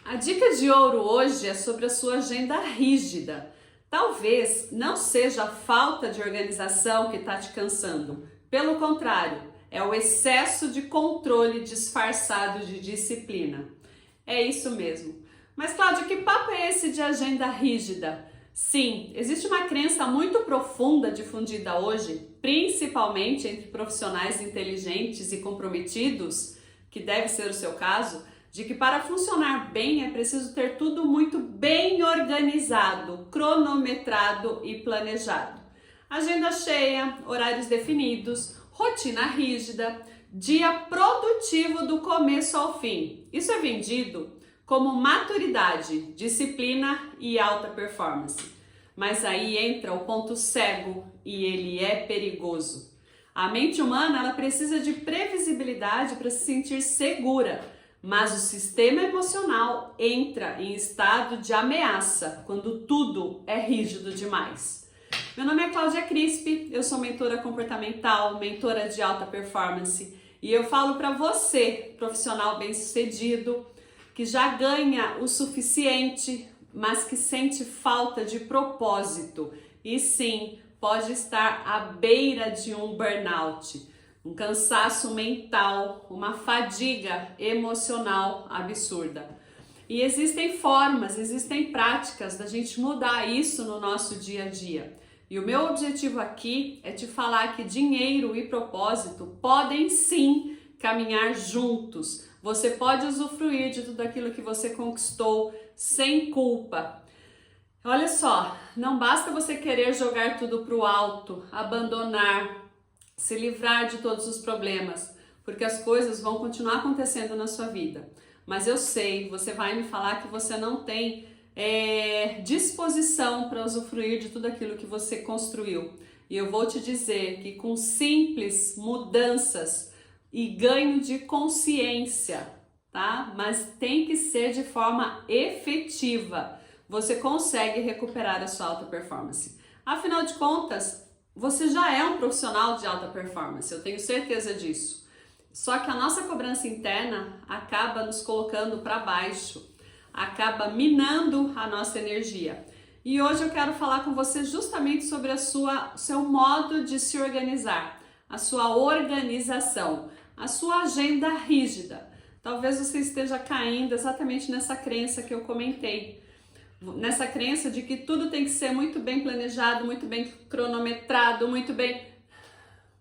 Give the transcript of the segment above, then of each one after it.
A dica de ouro hoje é sobre a sua agenda rígida. Talvez não seja a falta de organização que está te cansando. Pelo contrário, é o excesso de controle disfarçado de disciplina. É isso mesmo. Mas, Cláudia, que papo é esse de agenda rígida? Sim, existe uma crença muito profunda difundida hoje, principalmente entre profissionais inteligentes e comprometidos, que deve ser o seu caso, de que para funcionar bem é preciso ter tudo muito bem organizado, cronometrado e planejado. Agenda cheia, horários definidos, rotina rígida, dia produtivo do começo ao fim. Isso é vendido como maturidade, disciplina e alta performance. Mas aí entra o ponto cego e ele é perigoso. A mente humana ela precisa de previsibilidade para se sentir segura. Mas o sistema emocional entra em estado de ameaça quando tudo é rígido demais. Meu nome é Cláudia Crispi, eu sou mentora comportamental, mentora de alta performance e eu falo para você, profissional bem-sucedido, que já ganha o suficiente, mas que sente falta de propósito e sim, pode estar à beira de um burnout. Um cansaço mental, uma fadiga emocional absurda. E existem formas, existem práticas da gente mudar isso no nosso dia a dia. E o meu objetivo aqui é te falar que dinheiro e propósito podem sim caminhar juntos. Você pode usufruir de tudo aquilo que você conquistou sem culpa. Olha só, não basta você querer jogar tudo para o alto, abandonar, se livrar de todos os problemas, porque as coisas vão continuar acontecendo na sua vida. Mas eu sei, você vai me falar que você não tem disposição para usufruir de tudo aquilo que você construiu. E eu vou te dizer que com simples mudanças e ganho de consciência, tá? Mas tem que ser de forma efetiva. Você consegue recuperar a sua alta performance. Afinal de contas, você já é um profissional de alta performance, eu tenho certeza disso. Só que a nossa cobrança interna acaba nos colocando para baixo, acaba minando a nossa energia. E hoje eu quero falar com você justamente sobre seu modo de se organizar, a sua organização, a sua agenda rígida. Talvez você esteja caindo exatamente nessa crença que eu comentei. Nessa crença de que tudo tem que ser muito bem planejado, muito bem cronometrado, muito bem...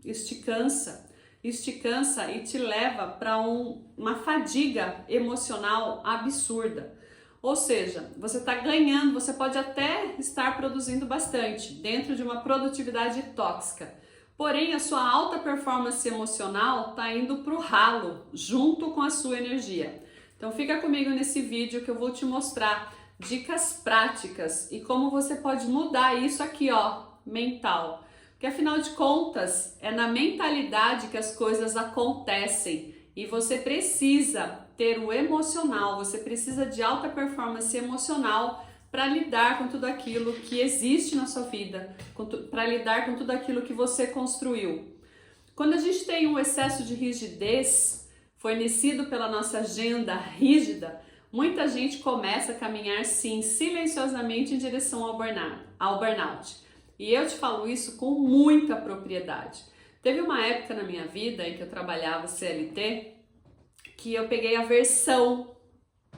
Isso te cansa e te leva para uma fadiga emocional absurda. Ou seja, você está ganhando, você pode até estar produzindo bastante dentro de uma produtividade tóxica. Porém, a sua alta performance emocional está indo para o ralo, junto com a sua energia. Então fica comigo nesse vídeo que eu vou te mostrar dicas práticas e como você pode mudar isso aqui, ó, mental. Porque afinal de contas, é na mentalidade que as coisas acontecem e você precisa ter o emocional, você precisa de alta performance emocional para lidar com tudo aquilo que existe na sua vida, para lidar com tudo aquilo que você construiu. Quando a gente tem um excesso de rigidez fornecido pela nossa agenda rígida, muita gente começa a caminhar, sim, silenciosamente em direção ao burnout. E eu te falo isso com muita propriedade. Teve uma época na minha vida em que eu trabalhava CLT, que eu peguei aversão,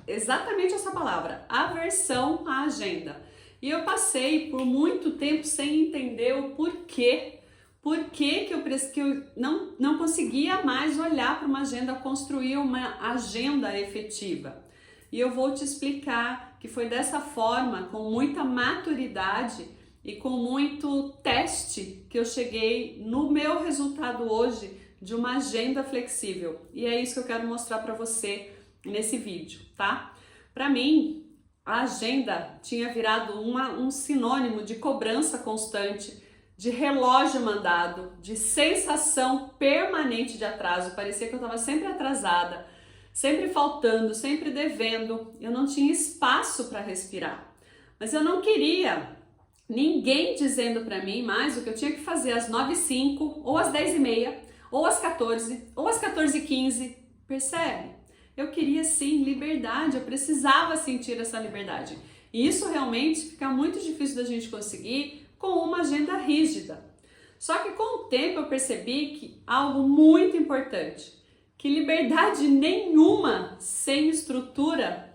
exatamente essa palavra, aversão à agenda. E eu passei por muito tempo sem entender o porquê. Por que eu não conseguia mais olhar para uma agenda, construir uma agenda efetiva. E eu vou te explicar que foi dessa forma, com muita maturidade e com muito teste, que eu cheguei no meu resultado hoje de uma agenda flexível. E é isso que eu quero mostrar para você nesse vídeo, tá? Para mim, a agenda tinha virado um sinônimo de cobrança constante, de relógio mandado, de sensação permanente de atraso. Parecia que eu estava sempre atrasada, sempre faltando, sempre devendo, eu não tinha espaço para respirar. Mas eu não queria ninguém dizendo para mim mais o que eu tinha que fazer às 9h05, ou às 10h30, ou às 14, ou às 14h15. Percebe? Eu queria sim liberdade, eu precisava sentir essa liberdade. E isso realmente fica muito difícil da gente conseguir com uma agenda rígida. Só que com o tempo eu percebi que algo muito importante, que liberdade nenhuma sem estrutura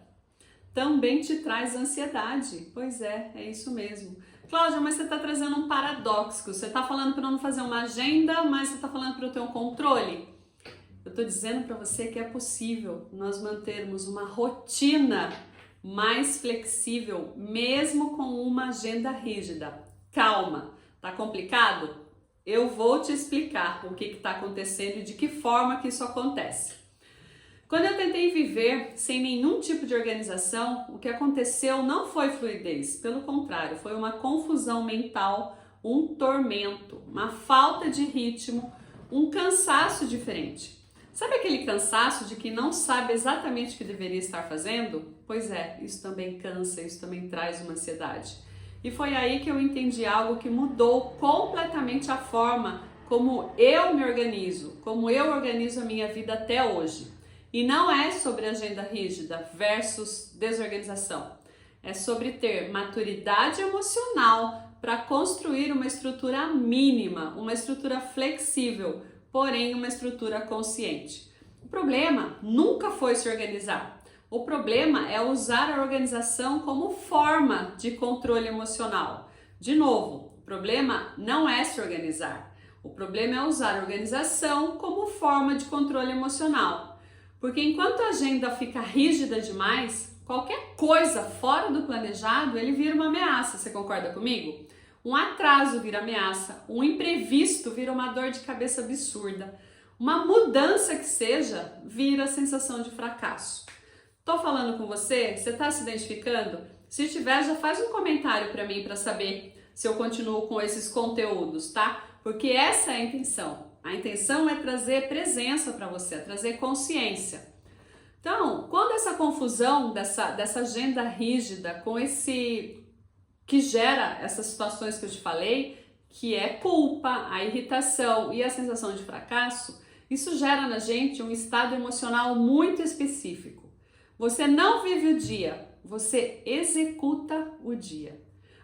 também te traz ansiedade. Pois é isso mesmo. Cláudia, mas você está trazendo um paradoxo. Você está falando para eu não fazer uma agenda, mas você está falando para eu ter um controle. Eu estou dizendo para você que é possível nós mantermos uma rotina mais flexível, mesmo com uma agenda rígida. Calma, tá complicado? Eu vou te explicar o que está acontecendo e de que forma que isso acontece. Quando eu tentei viver sem nenhum tipo de organização, o que aconteceu não foi fluidez, pelo contrário, foi uma confusão mental, um tormento, uma falta de ritmo, um cansaço diferente. Sabe aquele cansaço de que não sabe exatamente o que deveria estar fazendo? Pois é, isso também cansa, isso também traz uma ansiedade. E foi aí que eu entendi algo que mudou completamente a forma como eu me organizo, como eu organizo a minha vida até hoje. E não é sobre agenda rígida versus desorganização. É sobre ter maturidade emocional para construir uma estrutura mínima, uma estrutura flexível, porém uma estrutura consciente. O problema nunca foi se organizar. O problema é usar a organização como forma de controle emocional. De novo, o problema não é se organizar. O problema é usar a organização como forma de controle emocional. Porque enquanto a agenda fica rígida demais, qualquer coisa fora do planejado, ele vira uma ameaça. Você concorda comigo? Um atraso vira ameaça, um imprevisto vira uma dor de cabeça absurda. Uma mudança que seja, vira sensação de fracasso. Tô falando com você? Você tá se identificando? Se tiver, já faz um comentário para mim para saber se eu continuo com esses conteúdos, tá? Porque essa é a intenção. A intenção é trazer presença para você, é trazer consciência. Então, quando essa confusão dessa agenda rígida com esse que gera essas situações que eu te falei, que é culpa, a irritação e a sensação de fracasso, isso gera na gente um estado emocional muito específico. Você não vive o dia, você executa o dia.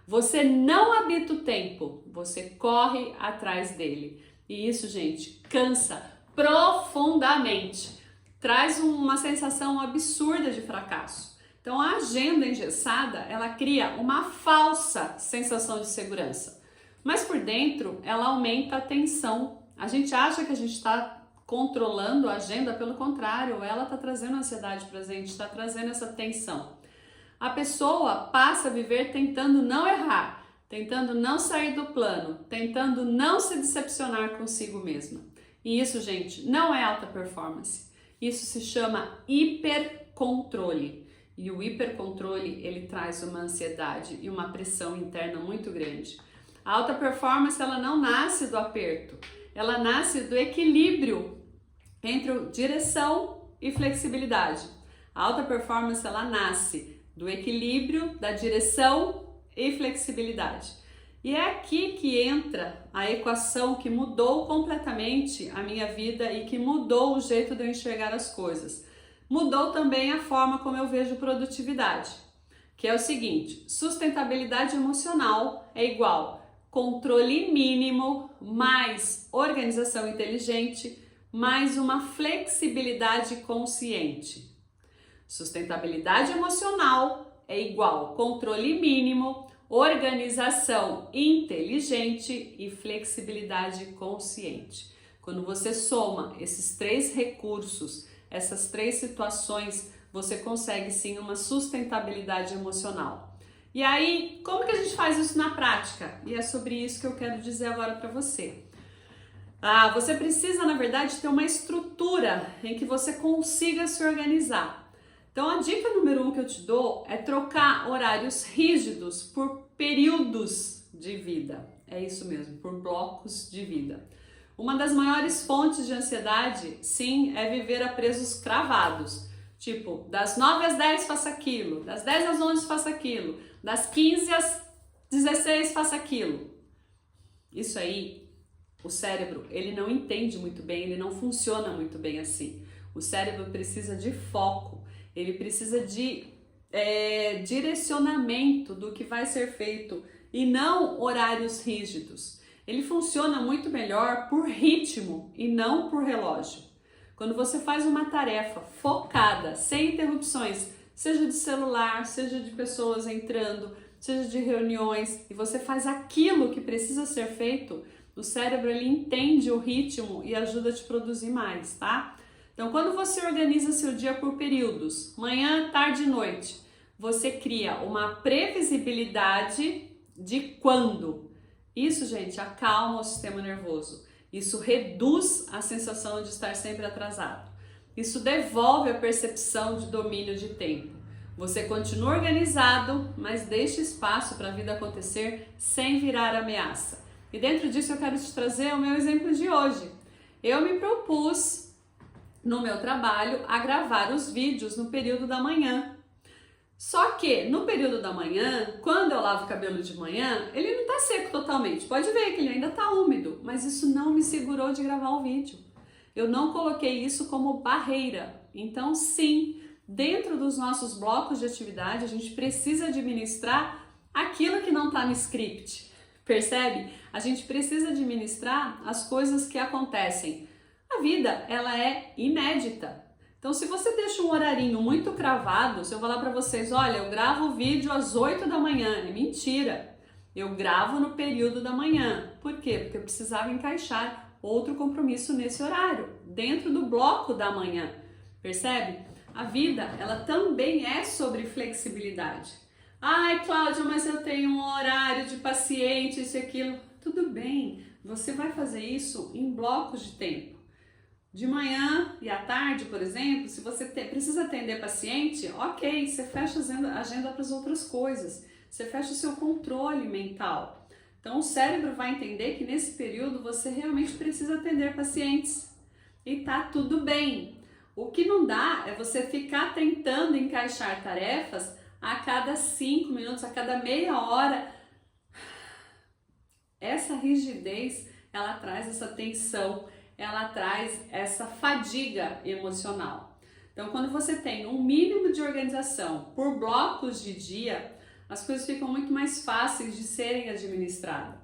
Você não habita o tempo, você corre atrás dele. E isso, gente, cansa profundamente. Traz uma sensação absurda de fracasso. Então, a agenda engessada, ela cria uma falsa sensação de segurança. Mas por dentro, ela aumenta a tensão. A gente acha que a gente está controlando a agenda, pelo contrário, ela está trazendo ansiedade para a gente, está trazendo essa tensão. A pessoa passa a viver tentando não errar, tentando não sair do plano, tentando não se decepcionar consigo mesma. E isso, gente, não é alta performance. Isso se chama hipercontrole. E o hipercontrole, ele traz uma ansiedade e uma pressão interna muito grande. A alta performance, ela não nasce do aperto, ela nasce do equilíbrio entre direção e flexibilidade. A alta performance, ela nasce do equilíbrio, da direção e flexibilidade. E é aqui que entra a equação que mudou completamente a minha vida e que mudou o jeito de eu enxergar as coisas. Mudou também a forma como eu vejo produtividade, que é o seguinte: sustentabilidade emocional é igual controle mínimo mais organização inteligente mais uma flexibilidade consciente. Sustentabilidade emocional é igual controle mínimo, organização inteligente e flexibilidade consciente. Quando você soma esses três recursos, essas três situações, você consegue sim uma sustentabilidade emocional. E aí, como que a gente faz isso na prática? E é sobre isso que eu quero dizer agora para você. Você precisa, na verdade, ter uma estrutura em que você consiga se organizar. Então, a dica número 1 que eu te dou é trocar horários rígidos por períodos de vida. É isso mesmo, por blocos de vida. Uma das maiores fontes de ansiedade, sim, é viver a preços cravados. Tipo, das 9 às 10 faça aquilo, das 10 às 11 faça aquilo, das 15 às 16 faça aquilo. Isso aí, o cérebro, ele não entende muito bem, ele não funciona muito bem assim. O cérebro precisa de foco, ele precisa de direcionamento do que vai ser feito e não horários rígidos. Ele funciona muito melhor por ritmo e não por relógio. Quando você faz uma tarefa focada, sem interrupções, seja de celular, seja de pessoas entrando, seja de reuniões, e você faz aquilo que precisa ser feito, o cérebro ele entende o ritmo e ajuda a te produzir mais, tá? Então, quando você organiza seu dia por períodos, manhã, tarde e noite, você cria uma previsibilidade de quando. Isso, gente, acalma o sistema nervoso. Isso reduz a sensação de estar sempre atrasado. Isso devolve a percepção de domínio de tempo. Você continua organizado, mas deixa espaço para a vida acontecer sem virar ameaça. E dentro disso eu quero te trazer o meu exemplo de hoje. Eu me propus, no meu trabalho, a gravar os vídeos no período da manhã. Só que no período da manhã, quando eu lavo o cabelo de manhã, ele não tá seco totalmente. Pode ver que ele ainda tá úmido, mas isso não me segurou de gravar o vídeo. Eu não coloquei isso como barreira. Então, sim, dentro dos nossos blocos de atividade, a gente precisa administrar aquilo que não tá no script. Percebe? A gente precisa administrar as coisas que acontecem. A vida, ela é inédita. Então, se você deixa um horarinho muito cravado, se eu falar para vocês, olha, eu gravo o vídeo às 8 da manhã, é mentira. Eu gravo no período da manhã. Por quê? Porque eu precisava encaixar outro compromisso nesse horário, dentro do bloco da manhã. Percebe? A vida, ela também é sobre flexibilidade. Ai, Cláudia, mas eu tenho um horário de paciente, isso e aquilo. Tudo bem, você vai fazer isso em blocos de tempo. De manhã e à tarde, por exemplo, se você precisa atender paciente, ok, você fecha a agenda para as outras coisas, você fecha o seu controle mental. Então o cérebro vai entender que nesse período você realmente precisa atender pacientes e tá tudo bem. O que não dá é você ficar tentando encaixar tarefas a cada 5 minutos, a cada meia hora. Essa rigidez, ela traz essa tensão, ela traz essa fadiga emocional. Então, quando você tem um mínimo de organização por blocos de dia, as coisas ficam muito mais fáceis de serem administradas.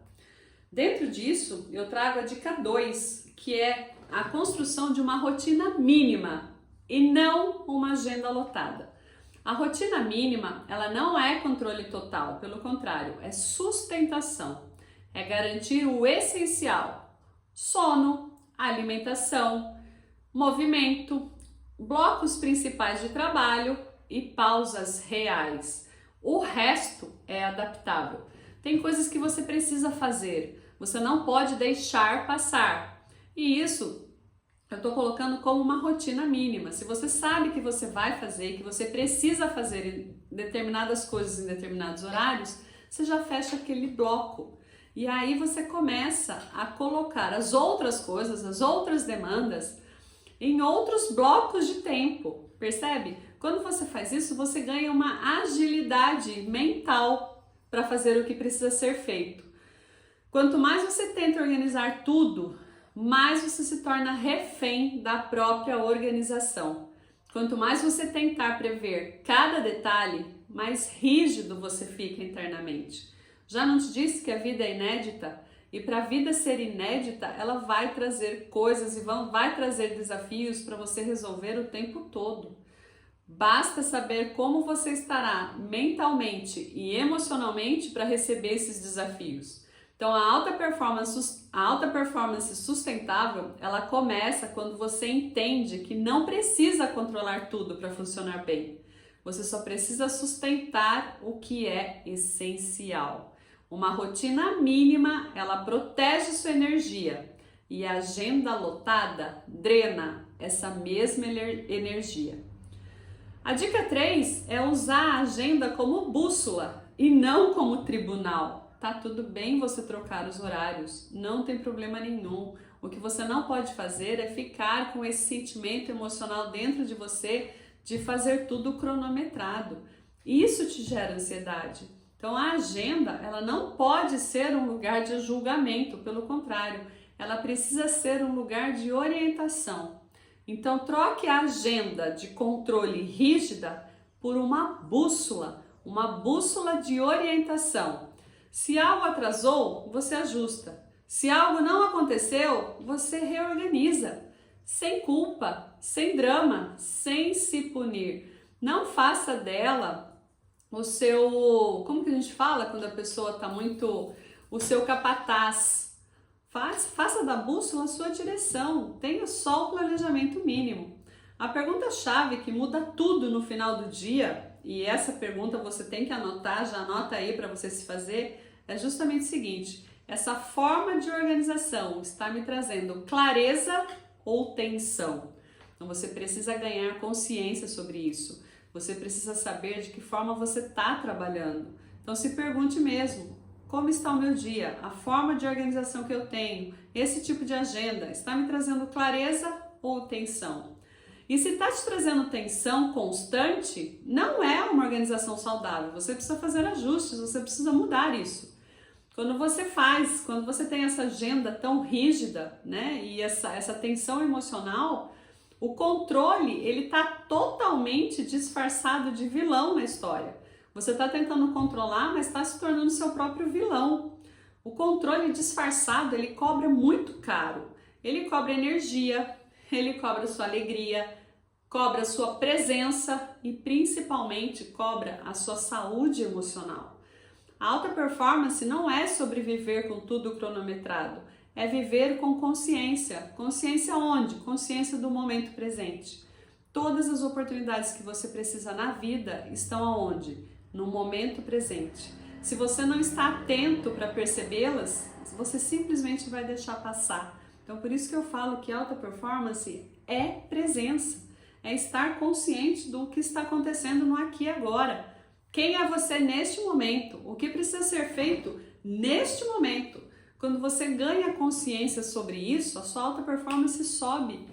Dentro disso, eu trago a dica 2, que é a construção de uma rotina mínima e não uma agenda lotada. A rotina mínima, ela não é controle total, pelo contrário, é sustentação, é garantir o essencial: sono, alimentação, movimento, blocos principais de trabalho e pausas reais. O resto é adaptável. Tem coisas que você precisa fazer, você não pode deixar passar. E isso eu estou colocando como uma rotina mínima. Se você sabe que você vai fazer, que você precisa fazer determinadas coisas em determinados horários, você já fecha aquele bloco. E aí você começa a colocar as outras coisas, as outras demandas, em outros blocos de tempo, percebe? Quando você faz isso, você ganha uma agilidade mental para fazer o que precisa ser feito. Quanto mais você tenta organizar tudo, mais você se torna refém da própria organização. Quanto mais você tentar prever cada detalhe, mais rígido você fica internamente. Já não te disse que a vida é inédita? E para a vida ser inédita, ela vai trazer coisas e vai trazer desafios para você resolver o tempo todo. Basta saber como você estará mentalmente e emocionalmente para receber esses desafios. Então a alta performance sustentável, ela começa quando você entende que não precisa controlar tudo para funcionar bem. Você só precisa sustentar o que é essencial. Uma rotina mínima, ela protege sua energia e a agenda lotada drena essa mesma energia. A dica 3 é usar a agenda como bússola e não como tribunal. Tá tudo bem você trocar os horários, não tem problema nenhum. O que você não pode fazer é ficar com esse sentimento emocional dentro de você de fazer tudo cronometrado. Isso te gera ansiedade. Então a agenda, ela não pode ser um lugar de julgamento, pelo contrário, ela precisa ser um lugar de orientação. Então troque a agenda de controle rígida por uma bússola de orientação. Se algo atrasou, você ajusta. Se algo não aconteceu, você reorganiza. Sem culpa, sem drama, sem se punir. Não faça dela o seu, como que a gente fala quando a pessoa está muito, o seu capataz. Faça da bússola a sua direção. Tenha só o planejamento mínimo. A pergunta-chave que muda tudo no final do dia, e essa pergunta você tem que anotar, já anota aí para você se fazer, é justamente o seguinte: essa forma de organização está me trazendo clareza ou tensão? Então você precisa ganhar consciência sobre isso. Você precisa saber de que forma você está trabalhando. Então se pergunte mesmo: como está o meu dia? A forma de organização que eu tenho, esse tipo de agenda, está me trazendo clareza ou tensão? E se está te trazendo tensão constante, não é uma organização saudável. Você precisa fazer ajustes, você precisa mudar isso. Quando você tem essa agenda tão rígida, né, e essa tensão emocional, o controle, ele está totalmente disfarçado de vilão na história. Você está tentando controlar, mas está se tornando seu próprio vilão. O controle disfarçado, ele cobra muito caro. Ele cobra energia, ele cobra sua alegria, cobra sua presença e principalmente cobra a sua saúde emocional. A alta performance não é sobreviver com tudo cronometrado, é viver com consciência. Consciência onde? Consciência do momento presente. Todas as oportunidades que você precisa na vida estão aonde? No momento presente. Se você não está atento para percebê-las, você simplesmente vai deixar passar. Então, por isso que eu falo que alta performance é presença, é estar consciente do que está acontecendo no aqui e agora. Quem é você neste momento? O que precisa ser feito neste momento? Quando você ganha consciência sobre isso, a sua alta performance sobe,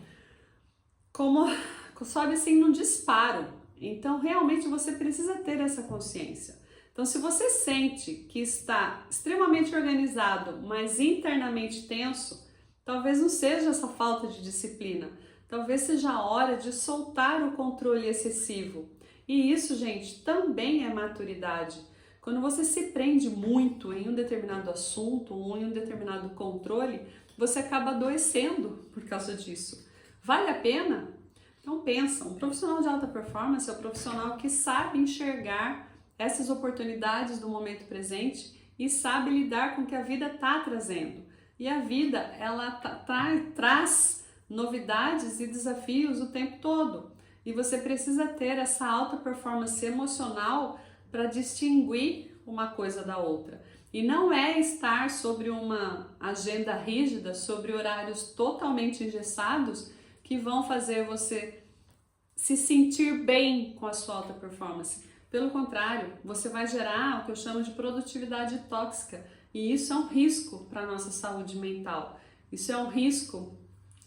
sobe assim num disparo. Então, realmente você precisa ter essa consciência. Então, se você sente que está extremamente organizado, mas internamente tenso, talvez não seja essa falta de disciplina. Talvez seja a hora de soltar o controle excessivo. E isso, gente, também é maturidade. Quando você se prende muito em um determinado assunto ou em um determinado controle, você acaba adoecendo por causa disso. Vale a pena? Então pensa, um profissional de alta performance é um profissional que sabe enxergar essas oportunidades do momento presente e sabe lidar com o que a vida está trazendo. E a vida, ela traz novidades e desafios o tempo todo. E você precisa ter essa alta performance emocional para distinguir uma coisa da outra. E não é estar sobre uma agenda rígida, sobre horários totalmente engessados, que vão fazer você se sentir bem com a sua alta performance. Pelo contrário, você vai gerar o que eu chamo de produtividade tóxica. E isso é um risco para a nossa saúde mental. Isso é um risco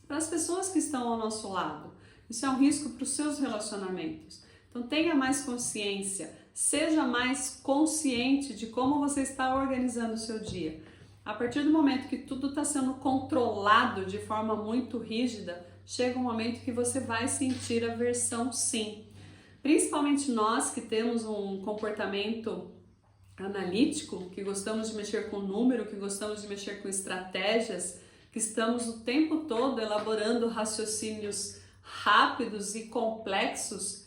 para as pessoas que estão ao nosso lado. Isso é um risco para os seus relacionamentos. Então tenha mais consciência, seja mais consciente de como você está organizando o seu dia. A partir do momento que tudo está sendo controlado de forma muito rígida, chega um momento que você vai sentir aversão, sim. Principalmente nós que temos um comportamento analítico, que gostamos de mexer com número, que gostamos de mexer com estratégias, que estamos o tempo todo elaborando raciocínios rápidos e complexos.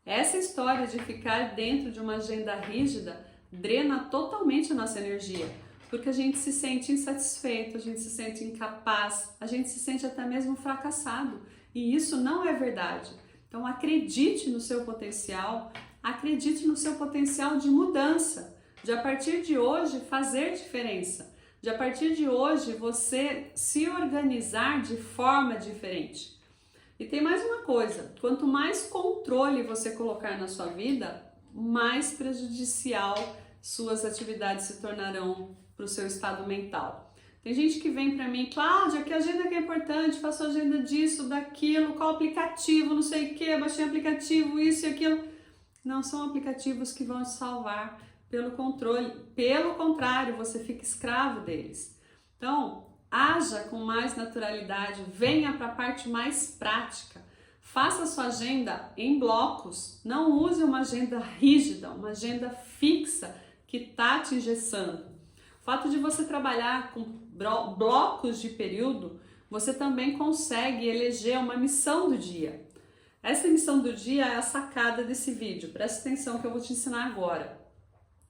Essa história de ficar dentro de uma agenda rígida drena totalmente a nossa energia, porque a gente se sente insatisfeito, a gente se sente incapaz, a gente se sente até mesmo fracassado, e isso não é verdade. Então acredite no seu potencial, acredite no seu potencial de mudança, de a partir de hoje fazer diferença, de a partir de hoje você se organizar de forma diferente. E tem mais uma coisa, quanto mais controle você colocar na sua vida, mais prejudicial suas atividades se tornarão para o seu estado mental. Tem gente que vem para mim, Cláudia, que agenda que é importante, faço agenda disso, daquilo, qual aplicativo, não sei o que, baixei aplicativo, isso e aquilo. Não são aplicativos que vão te salvar pelo contrário, você fica escravo deles. Então, haja com mais naturalidade, venha para a parte mais prática. Faça sua agenda em blocos, não use uma agenda rígida, uma agenda fixa que está te engessando. O fato de você trabalhar com blocos de período, você também consegue eleger uma missão do dia. Essa missão do dia é a sacada desse vídeo, presta atenção que eu vou te ensinar agora.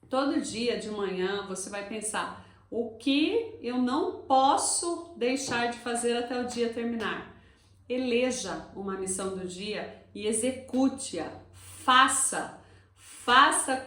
Todo dia de manhã você vai pensar o que eu não posso deixar de fazer até o dia terminar. Eleja uma missão do dia e execute-a. Faça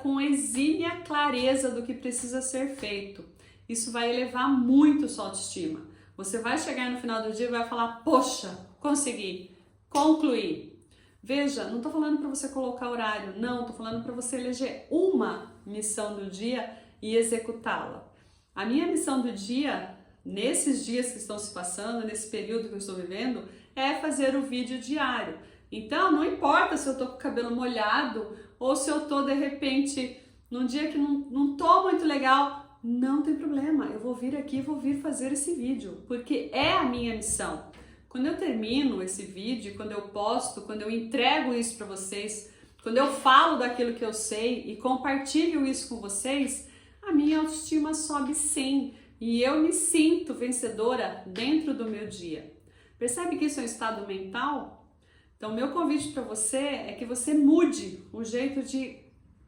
com exímia clareza do que precisa ser feito. Isso vai elevar muito sua autoestima. Você vai chegar no final do dia e vai falar, poxa, consegui, concluí. Veja, não estou falando para você colocar horário, não, estou falando para você eleger uma missão do dia e executá-la. A minha missão do dia, nesses dias que estão se passando, nesse período que eu estou vivendo, é fazer o vídeo diário. Então, não importa se eu tô com o cabelo molhado ou se eu tô, de repente, num dia que não tô muito legal, não tem problema. Eu vou vir aqui e vou vir fazer esse vídeo, porque é a minha missão. Quando eu termino esse vídeo, quando eu posto, quando eu entrego isso para vocês, quando eu falo daquilo que eu sei e compartilho isso com vocês, a minha autoestima sobe sim e eu me sinto vencedora dentro do meu dia. Percebe que isso é um estado mental? Então, meu convite para você é que você mude o jeito de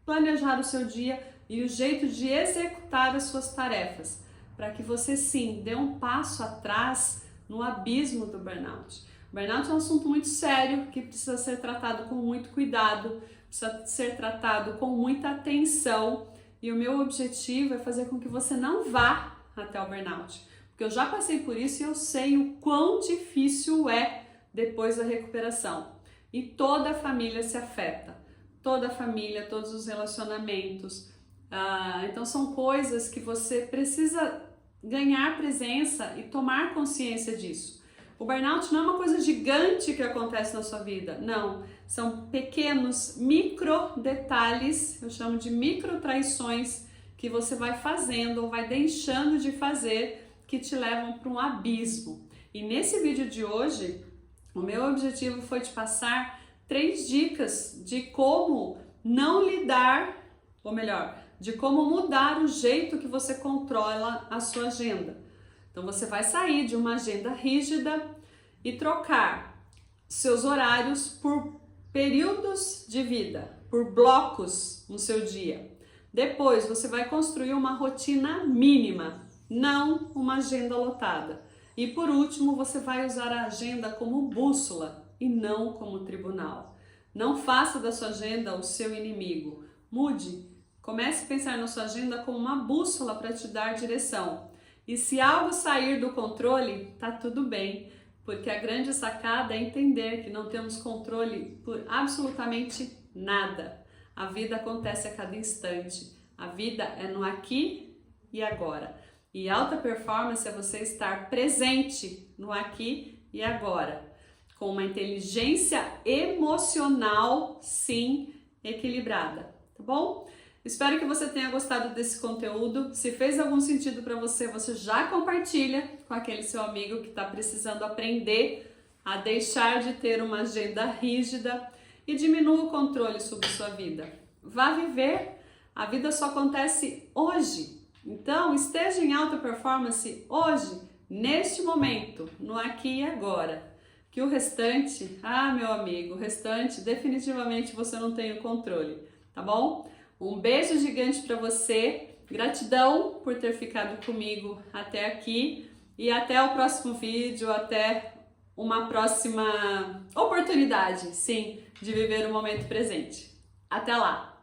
planejar o seu dia e o jeito de executar as suas tarefas, para que você sim dê um passo atrás no abismo do burnout. O burnout é um assunto muito sério que precisa ser tratado com muito cuidado, precisa ser tratado com muita atenção e o meu objetivo é fazer com que você não vá até o burnout. Porque eu já passei por isso e eu sei o quão difícil é depois da recuperação. E toda a família se afeta. Toda a família, todos os relacionamentos. Então são coisas que você precisa ganhar presença e tomar consciência disso. O burnout não é uma coisa gigante que acontece na sua vida. Não. São pequenos micro detalhes, eu chamo de micro traições, que você vai fazendo ou vai deixando de fazer, que te levam para um abismo. E nesse vídeo de hoje, o meu objetivo foi te passar 3 dicas de como não lidar, ou melhor, de como mudar o jeito que você controla a sua agenda. Então você vai sair de uma agenda rígida e trocar seus horários por períodos de vida, por blocos no seu dia. Depois você vai construir uma rotina mínima, não uma agenda lotada. E por último, você vai usar a agenda como bússola e não como tribunal. Não faça da sua agenda o seu inimigo. Mude. Comece a pensar na sua agenda como uma bússola para te dar direção. E se algo sair do controle, tá tudo bem, porque a grande sacada é entender que não temos controle por absolutamente nada. A vida acontece a cada instante. A vida é no aqui e agora. E alta performance é você estar presente no aqui e agora, com uma inteligência emocional, sim, equilibrada, tá bom? Espero que você tenha gostado desse conteúdo. Se fez algum sentido para você, você já compartilha com aquele seu amigo que está precisando aprender a deixar de ter uma agenda rígida e diminua o controle sobre sua vida. Vá viver, a vida só acontece hoje. Então, esteja em alta performance hoje, neste momento, no aqui e agora. Que o restante, meu amigo, o restante definitivamente você não tem o controle, tá bom? Um beijo gigante para você, gratidão por ter ficado comigo até aqui e até o próximo vídeo, até uma próxima oportunidade, sim, de viver o momento presente. Até lá!